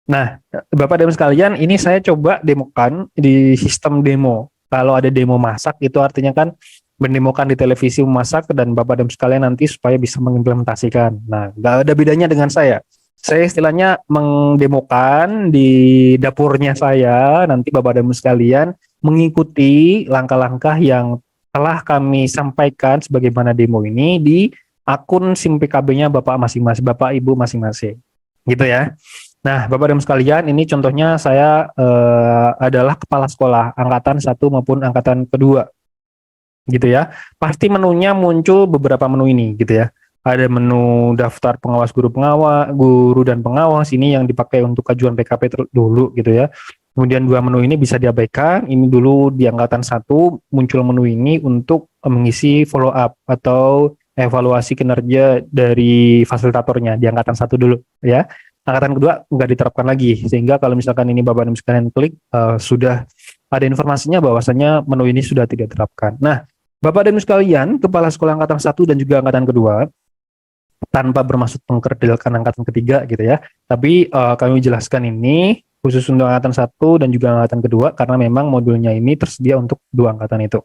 Nah, Bapak dan sekalian, ini saya coba demokan di sistem demo. Kalau ada demo masak, itu artinya kan mendemokan di televisi memasak dan Bapak dan sekalian nanti supaya bisa mengimplementasikan. Nah, nggak ada bedanya dengan saya. Saya istilahnya mendemokan di dapurnya saya, nanti Bapak dan sekalian mengikuti langkah-langkah yang telah kami sampaikan sebagaimana demo ini di akun SIM PKB-nya Bapak masing-masing, Bapak Ibu masing-masing. Gitu ya. Nah, Bapak dan sekalian, ini contohnya saya adalah kepala sekolah angkatan satu maupun angkatan kedua, gitu ya. Pasti menunya muncul beberapa menu ini, gitu ya. Ada menu daftar pengawas guru dan pengawas ini yang dipakai untuk kajuan PKP dulu, gitu ya. Kemudian dua menu ini bisa diabaikan. Ini dulu di angkatan satu muncul menu ini untuk mengisi follow up atau evaluasi kinerja dari fasilitatornya di angkatan satu dulu, ya. Angkatan kedua nggak diterapkan lagi, sehingga kalau misalkan ini Bapak dan sekalian klik, sudah ada informasinya bahwasanya menu ini sudah tidak diterapkan. Nah, Bapak dan sekalian, kepala sekolah angkatan satu dan juga angkatan kedua, tanpa bermaksud mengkerdilkan angkatan ketiga gitu ya, tapi kami jelaskan ini khusus untuk angkatan satu dan juga angkatan kedua karena memang modulnya ini tersedia untuk dua angkatan itu.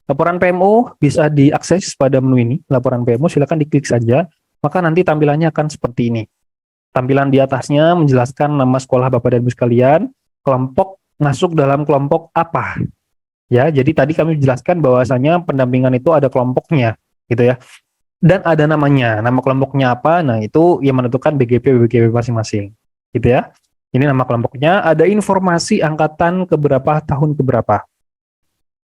Laporan PMO bisa diakses pada menu ini. Laporan PMO silakan diklik saja, maka nanti tampilannya akan seperti ini. Tampilan di atasnya menjelaskan nama sekolah Bapak dan Ibu sekalian, kelompok masuk dalam kelompok apa. Ya, jadi tadi kami jelaskan bahwasanya pendampingan itu ada kelompoknya, gitu ya. Dan ada namanya, nama kelompoknya apa? Nah, itu yang menentukan BGP masing-masing, gitu ya. Ini nama kelompoknya, ada informasi angkatan keberapa, tahun keberapa.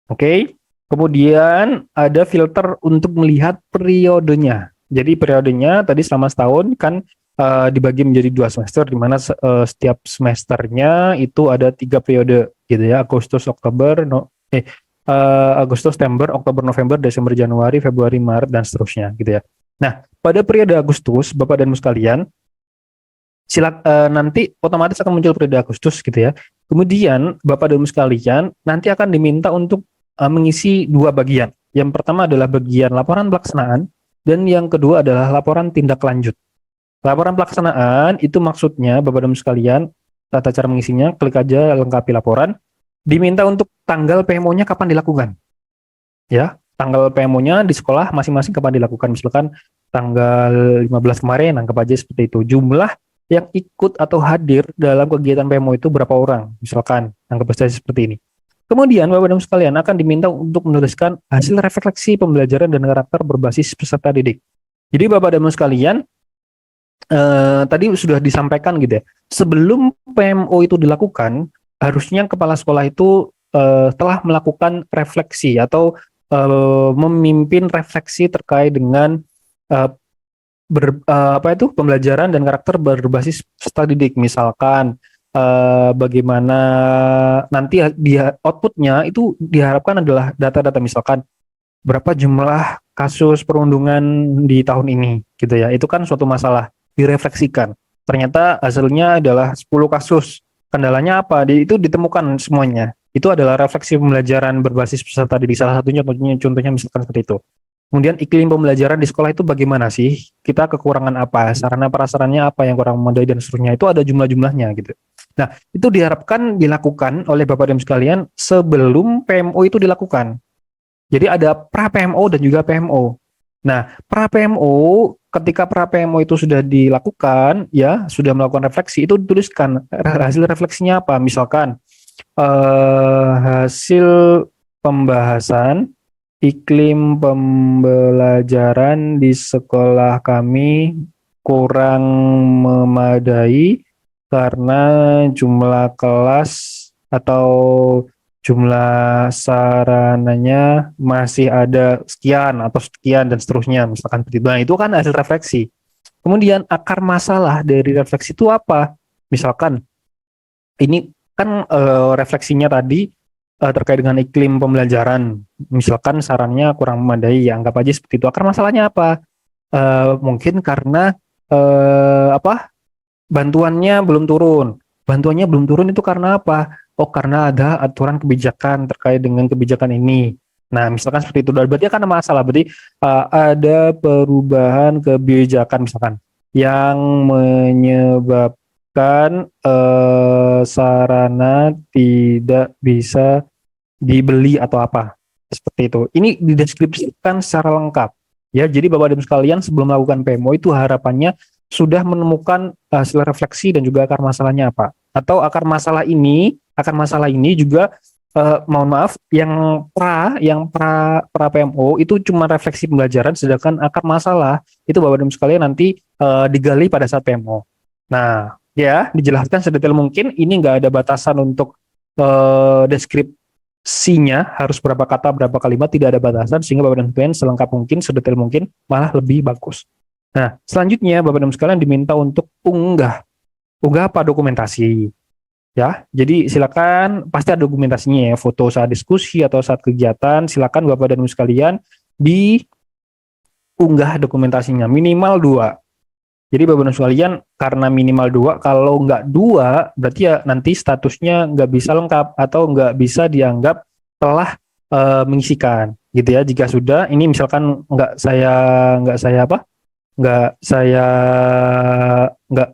Oke. Kemudian ada filter untuk melihat periodenya. Jadi periodenya tadi selama setahun kan dibagi menjadi dua semester, di mana setiap semesternya itu ada 3 periode, gitu ya. Agustus, September, Oktober, November, Desember, Januari, Februari, Maret, dan seterusnya, gitu ya. Nah, pada periode Agustus, Bapak dan Ibu sekalian, nanti otomatis akan muncul periode Agustus, gitu ya. Kemudian Bapak dan Ibu sekalian nanti akan diminta untuk mengisi dua bagian. Yang pertama adalah bagian laporan pelaksanaan dan yang kedua adalah laporan tindak lanjut. Laporan pelaksanaan itu maksudnya Bapak dan Ibu sekalian, tata cara mengisinya, klik aja lengkapi laporan. Diminta untuk tanggal PMO-nya kapan dilakukan. Ya, tanggal PMO-nya di sekolah masing-masing kapan dilakukan. Misalkan tanggal 15 kemarin, anggap aja seperti itu. Jumlah yang ikut atau hadir dalam kegiatan PMO itu berapa orang, misalkan, anggap saja seperti ini. Kemudian Bapak dan Ibu sekalian akan diminta untuk menuliskan hasil refleksi pembelajaran dan karakter berbasis peserta didik. Jadi Bapak dan Ibu sekalian, tadi sudah disampaikan gitu ya, sebelum PMO itu dilakukan, harusnya kepala sekolah itu telah melakukan refleksi atau memimpin refleksi terkait dengan uh, pembelajaran dan karakter berbasis peserta didik. Misalkan bagaimana nanti dia outputnya itu diharapkan adalah data-data, misalkan berapa jumlah kasus perundungan di tahun ini, gitu ya. Itu kan suatu masalah, direfleksikan. Ternyata hasilnya adalah 10 kasus. Kendalanya apa? Itu ditemukan semuanya. Itu adalah refleksi pembelajaran berbasis peserta didik. Salah satunya contohnya misalkan seperti itu. Kemudian iklim pembelajaran di sekolah itu bagaimana sih? Kita kekurangan apa? Sarana prasarannya apa yang kurang memadai dan seterusnya. Itu ada jumlah-jumlahnya gitu. Nah, itu diharapkan dilakukan oleh Bapak dan sekalian sebelum PMO itu dilakukan. Jadi ada pra PMO dan juga PMO. Nah, pra PMO, ketika pra PMO itu sudah dilakukan, ya sudah melakukan refleksi, itu dituliskan hasil refleksinya apa. Misalkan hasil pembahasan iklim pembelajaran di sekolah kami kurang memadai karena jumlah kelas atau jumlah sarananya masih ada sekian atau sekian dan seterusnya, misalkan seperti itu. Nah, itu kan hasil refleksi. Kemudian akar masalah dari refleksi itu apa? Misalkan ini kan refleksinya tadi terkait dengan iklim pembelajaran. Misalkan sarannya kurang memadai, ya anggap aja seperti itu. Akar masalahnya apa? Mungkin karena bantuannya belum turun. Bantuannya belum turun itu karena apa? Oh, karena ada aturan kebijakan terkait dengan kebijakan ini. Nah, misalkan seperti itu. Berarti kan ada masalah. Berarti ada perubahan kebijakan misalkan yang menyebabkan menjelaskan sarana tidak bisa dibeli atau apa. Seperti itu. Ini dideskripsikan secara lengkap. Ya, jadi Bapak dan sekalian sebelum melakukan PMO itu harapannya sudah menemukan hasil refleksi dan juga akar masalahnya apa. Atau akar masalah ini juga mohon maaf yang pra PMO itu cuma refleksi pembelajaran, sedangkan akar masalah itu Bapak dan sekalian nanti digali pada saat PMO. Nah, ya dijelaskan sedetail mungkin. Ini nggak ada batasan untuk deskripsinya harus berapa kata, berapa kalimat, tidak ada batasan, sehingga Bapak dan sekalian selengkap mungkin, sedetail mungkin, malah lebih bagus. Nah, selanjutnya Bapak dan sekalian diminta untuk unggah apa dokumentasi. Ya, jadi silakan pasti ada dokumentasinya ya, foto saat diskusi atau saat kegiatan, silakan Bapak dan Ibu sekalian diunggah dokumentasinya minimal 2. Jadi Bapak dan sekalian karena minimal 2, kalau nggak 2 berarti ya nanti statusnya nggak bisa lengkap atau nggak bisa dianggap telah mengisikan gitu ya. Jika sudah, ini misalkan nggak saya apa? Nggak saya nggak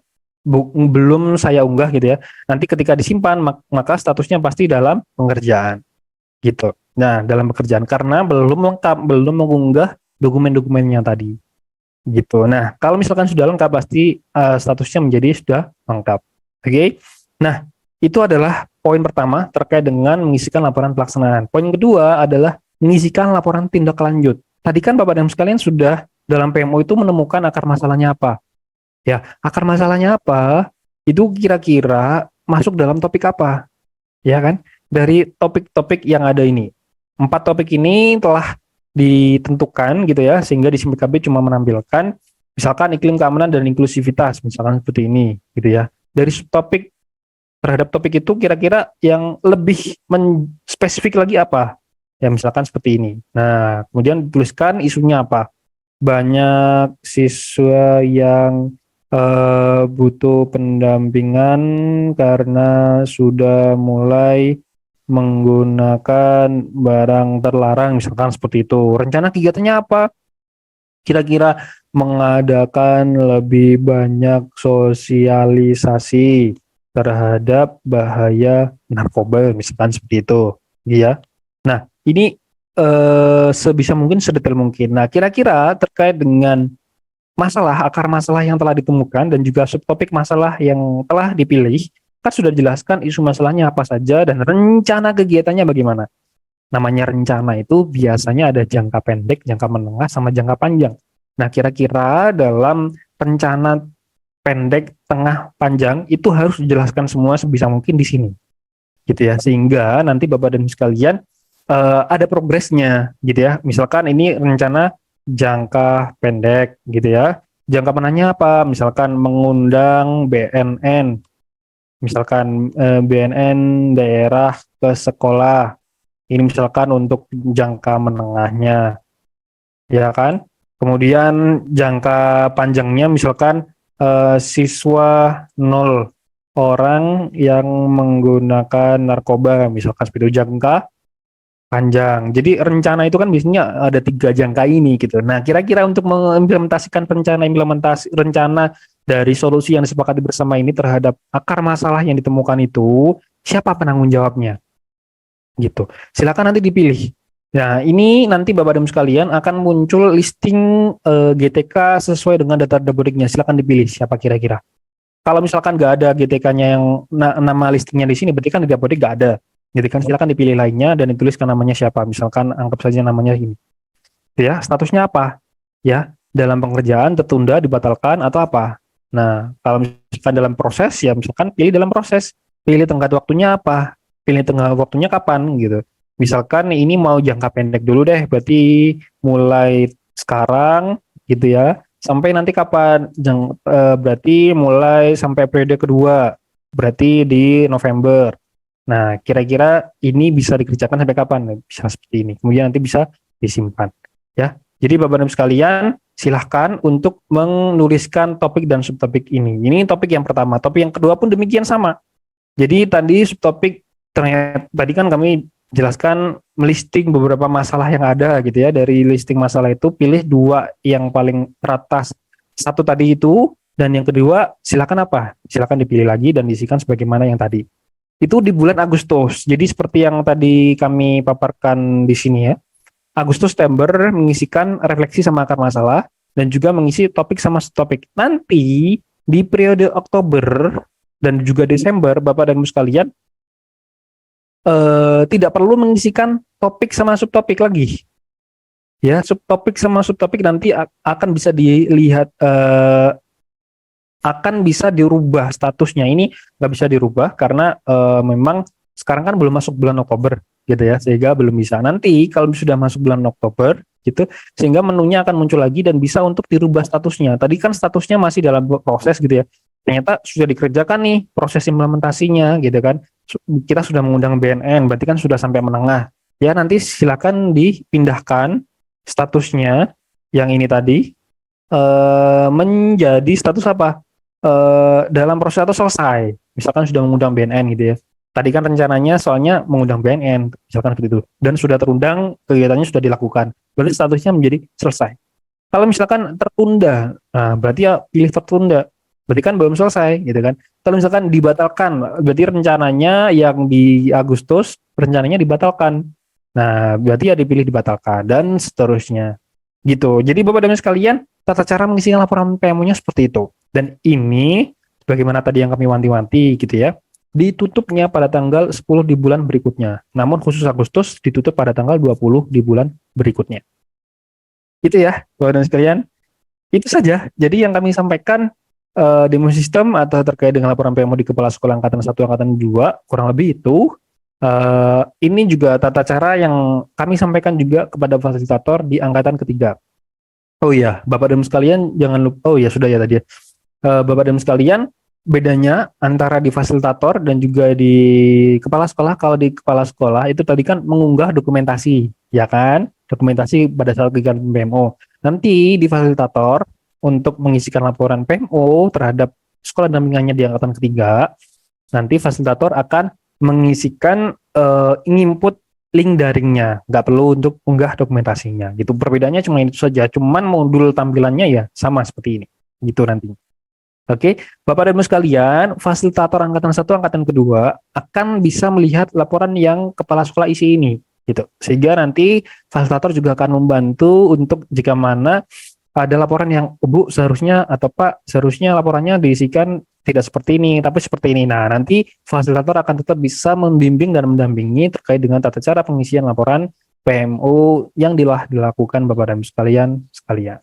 belum saya unggah gitu ya. Nanti ketika disimpan maka statusnya pasti dalam pengerjaan gitu. Nah, dalam pekerjaan karena belum lengkap, belum mengunggah dokumen-dokumennya tadi gitu. Nah, kalau misalkan sudah lengkap pasti statusnya menjadi sudah lengkap. Oke. Nah, itu adalah poin pertama terkait dengan mengisikan laporan pelaksanaan. Poin kedua adalah mengisikan laporan tindak lanjut. Tadi kan Bapak dan sekalian sudah dalam PMO itu menemukan akar masalahnya apa. Ya, akar masalahnya apa? Itu kira-kira masuk dalam topik apa? Ya kan? Dari topik-topik yang ada ini. 4 topik ini telah ditentukan gitu ya, sehingga di SIMPKB cuma menampilkan misalkan iklim keamanan dan inklusivitas, misalkan seperti ini gitu ya. Dari subtopik terhadap topik itu kira-kira yang lebih spesifik lagi apa? Ya misalkan seperti ini. Nah, kemudian dituliskan isunya apa? Banyak siswa yang butuh pendampingan karena sudah mulai menggunakan barang terlarang, misalkan seperti itu. Rencana kegiatannya apa? Kira-kira mengadakan lebih banyak sosialisasi terhadap bahaya narkoba, misalkan seperti itu, ya. Nah, ini sebisa mungkin sedetail mungkin. Nah, kira-kira terkait dengan akar masalah yang telah ditemukan dan juga subtopik masalah yang telah dipilih, kan sudah dijelaskan isu masalahnya apa saja dan rencana kegiatannya bagaimana. Namanya rencana itu biasanya ada jangka pendek, jangka menengah, sama jangka panjang. Nah, kira-kira dalam rencana pendek, tengah, panjang itu harus dijelaskan semua sebisa mungkin di sini, gitu ya. Sehingga nanti Bapak dan sekalian ada progresnya, gitu ya. Misalkan ini rencana jangka pendek gitu ya. Jangka menengahnya apa? Misalkan mengundang BNN, misalkan BNN daerah ke sekolah. Ini misalkan untuk jangka menengahnya, ya kan? Kemudian jangka panjangnya misalkan siswa 0 orang yang menggunakan narkoba, misalkan seperti itu jangka panjang. Jadi rencana itu kan biasanya ada 3 jangka ini gitu. Nah, kira-kira untuk mengimplementasikan rencana dari solusi yang disepakati bersama ini terhadap akar masalah yang ditemukan itu, siapa penanggung jawabnya? Gitu. Silakan nanti dipilih. Nah, ini nanti Bapak dan sekalian akan muncul listing GTK sesuai dengan data databodiknya. Silakan dipilih siapa kira-kira. Kalau misalkan nggak ada GTK-nya yang nama listingnya di sini, berarti kan di databodik nggak ada. Jadi kan silakan dipilih lainnya dan dituliskan namanya siapa. Misalkan anggap saja namanya ini. Ya, statusnya apa? Ya, dalam pengerjaan tertunda, dibatalkan atau apa? Nah, kalau misalkan dalam proses ya misalkan pilih dalam proses. Pilih tenggat waktunya apa? Pilih tenggat waktunya kapan gitu. Misalkan ini mau jangka pendek dulu deh, berarti mulai sekarang gitu ya. Sampai nanti kapan? Berarti mulai sampai periode kedua. Berarti di November. Nah, kira-kira ini bisa dikerjakan sampai kapan? Bisa seperti ini. Kemudian nanti bisa disimpan. Ya, jadi Bapak dan sekalian, silahkan untuk menuliskan topik dan subtopik ini. Ini topik yang pertama. Topik yang kedua pun demikian sama. Jadi tadi subtopik ternyata tadi kan kami jelaskan melisting beberapa masalah yang ada gitu ya. Dari listing masalah itu pilih 2 yang paling teratas. Satu tadi itu Dan yang kedua, silakan apa? Silakan dipilih lagi dan diisikan sebagaimana yang tadi. Itu di bulan Agustus. Jadi seperti yang tadi kami paparkan di sini ya. Agustus September mengisikan refleksi sama akar masalah dan juga mengisi topik sama subtopik. Nanti di periode Oktober dan juga Desember, Bapak dan Ibu sekalian, tidak perlu mengisikan topik sama subtopik lagi. Ya, subtopik sama subtopik nanti akan bisa dilihat, akan bisa dirubah statusnya. Ini nggak bisa dirubah karena memang sekarang kan belum masuk bulan Oktober gitu ya, sehingga belum bisa. Nanti kalau sudah masuk bulan Oktober gitu, sehingga menunya akan muncul lagi dan bisa untuk dirubah statusnya. Tadi kan statusnya masih dalam proses gitu ya. Ternyata sudah dikerjakan nih proses implementasinya gitu kan. Kita sudah mengundang BNN, berarti kan sudah sampai menengah. Ya nanti silakan dipindahkan statusnya yang ini tadi menjadi status apa? Dalam proses atau selesai. Misalkan sudah mengundang BNN gitu ya. Tadi kan rencananya soalnya mengundang BNN, misalkan seperti itu. Dan sudah terundang, kegiatannya sudah dilakukan. Berarti statusnya menjadi selesai. Kalau misalkan tertunda, nah berarti ya pilih tertunda. Berarti kan belum selesai gitu kan. Kalau misalkan dibatalkan, berarti rencananya yang di Agustus, rencananya dibatalkan. Nah, berarti ya dipilih dibatalkan dan seterusnya. Gitu. Jadi Bapak dan Ibu sekalian, tata cara mengisi laporan PMO-nya seperti itu. Dan ini, bagaimana tadi yang kami wanti-wanti gitu ya, ditutupnya pada tanggal 10 di bulan berikutnya. Namun khusus Agustus ditutup pada tanggal 20 di bulan berikutnya. Itu ya, Bapak dan sekalian. Itu saja. Jadi yang kami sampaikan demo sistem atau terkait dengan laporan PMO di Kepala Sekolah Angkatan 1, Angkatan 2, kurang lebih itu. Ini juga tata cara yang kami sampaikan juga kepada fasilitator di angkatan ketiga. Oh iya, Bapak dan Ibu sekalian jangan lupa, oh iya sudah ya tadi ya. Bapak dan Ibu sekalian, bedanya antara di fasilitator dan juga di kepala sekolah, kalau di kepala sekolah itu tadi kan mengunggah dokumentasi, ya kan? Dokumentasi pada saat kegiatan PMO. Nanti di fasilitator untuk mengisikan laporan PMO terhadap sekolah dampingannya di angkatan ketiga, nanti fasilitator akan mengisikan input link daringnya, nggak perlu untuk unggah dokumentasinya. Gitu. Perbedaannya cuma itu saja. Cuman modul tampilannya ya sama seperti ini. Gitu nanti. Oke, Bapak dan Ibu sekalian, fasilitator angkatan 1, angkatan kedua akan bisa melihat laporan yang kepala sekolah isi ini, gitu. Sehingga nanti fasilitator juga akan membantu untuk jika mana ada laporan yang Bu seharusnya atau Pak seharusnya laporannya diisikan tidak seperti ini, tapi seperti ini. Nah, nanti fasilitator akan tetap bisa membimbing dan mendampingi terkait dengan tata cara pengisian laporan PMO yang dilakukan Bapak dan Ibu sekalian.